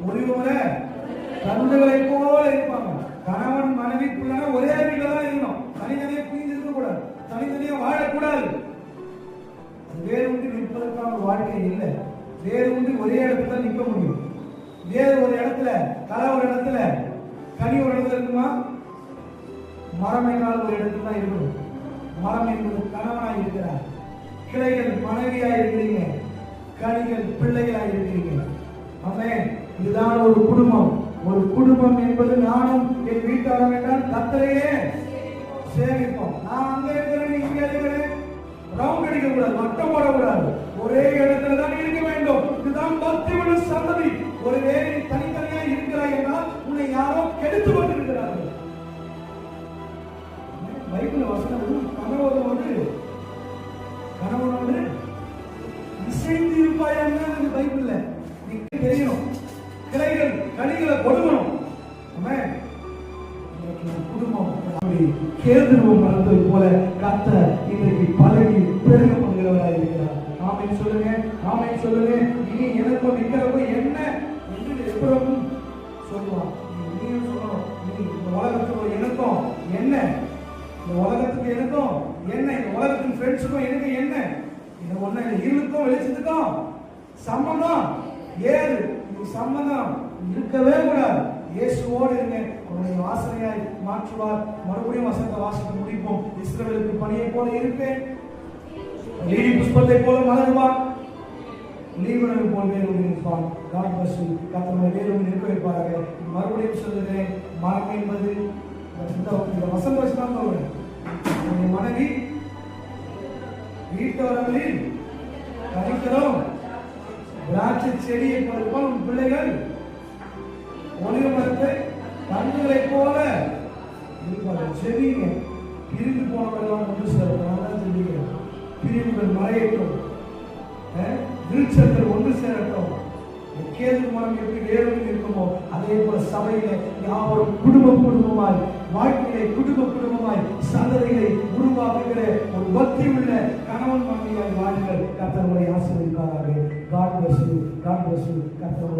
ஒருவரை கண்ணுகளை போல இருப்பாங்க. கணவன் மனைவி பிள்ளைங்க ஒரே வீட்டில தான் இருக்கணும். தனித்தனியா பிரிந்து இருக்க கூடாது, தனித்தனியா வாழக்கூடாது. வேறு ஒன்று நிற்பதற்கான வாழ்க்கை இல்லை. வேறு ஒன்று ஒரே இடத்துல தான் நிற்க முடியும். வேறு ஒரு இடத்துல களை ஒரு இடத்துல கனி ஒரு இடத்துல இருக்குமா? மரமைனால் ஒரு இடத்துல தான் இருக்கணும். மரம் என்பது கணவனாய் இருக்கிறார், கிளைகள் மனைவியாய் இருக்கிறீங்க, கனிகள் பிள்ளைகளாய் இருக்கிறீங்க. ஆமென். இதுதான் ஒரு குடும்பம். ஒரு குடும்பம் என்பது நானும் என் வீட்டாளர் என்றால் கர்த்தரையே சேவிப்போம். நான் அங்க இருக்கிறேன், இங்க இருக்கிறேன், ரவுண்ட் அடிக்க கூடாது, வட்டம் போடக்கூடாது, ஒரே இடத்துல தான் இருக்க வேண்டும். இதுதான் பக்தி உள்ள சந்ததி. ஒருவேளை நீ தனித்தனியா இருக்கிறாய் என்றால் உன்னை யாரோ கெடுத்து கொண்டிருக்கிறார்கள். பைபிள் வசனம் கணவனோடு இசைந்து இருப்பாயான்னு பைபிள்ல நீங்க தெரியணும். கிளைகள் கனிகளை கொடுக்கணும். குடும்பம் கேதுருவ மரத்தை போல கர்த்தர் இன்றைக்கு பழகி பெருக பண்ணுகிறவராக இருக்கிறார். ஆமென் சொல்லுங்க, ஆமென் சொல்லுங்க. இனி எனக்கும் நிக்கிறப்ப என்ன என்று எப்பவும் சொல்லுவான். நீயும் சொல்லணும், இனி இந்த உலகத்துக்கு எனக்கும் என்ன, இந்த உலகத்துக்கு எனக்கும் என்ன, இந்த உலகத்தின் ஃப்ரெண்ட்ஸுக்கும் எனக்கு என்ன, இந்த ஒண்ணு இருளுக்கும் வெளிச்சத்துக்கும் சம்பந்தம் ஏது? இது சம்பந்தம் இருக்கவே கூடாது. இயேசுவோடு இருங்க, அவருடைய வாசனையாய் மாற்றுவார். மறுபடியும் வசனத்தை வாசித்து முடிப்போம். இஸ்ரவேலுக்கு பணியை போல இருப்பேன், லீலி புஷ்பத்தை போல மலருவான், லீபனோனை போல் வேரூன்றி நிற்பான். God bless you. கர்த்தர் வேரூன்றி நிற்க வைப்பாராக. மறுபடியும் சொல்லுகிறேன், மனம் என்பது இந்த வசந்த வச்சு தான் சொல்றேன். உங்களுடைய மனைவி வீட்டோரங்களில் கரிக்கிறோம் திராட்சை செடியை போல உன் பிள்ளைகள் ஒளிவு மரத்தை கண்ணுகளை போல இருப்பார்கள். செவிங்க பிரிந்து போனவர்கள் ஒன்று சேரட்டும். செவிங்க பிரிவுகள் மறையட்டும், விருட்சங்கள் ஒன்று சேரட்டும். கேது மரம் எப்படி வேறும் இருக்குமோ அதே போல சபையில யாவரும் குடும்பமாய் வாழ்க்கையை குடும்பமாய் சந்ததிகளை உருவாக்குகிற ஒரு பக்தி உள்ள கணவன் மனைவியாய் வாழுங்கள். கர்த்தர் உங்களை ஆசீர்வதிப்பாராக. God bless you. God bless you. கர்த்தர்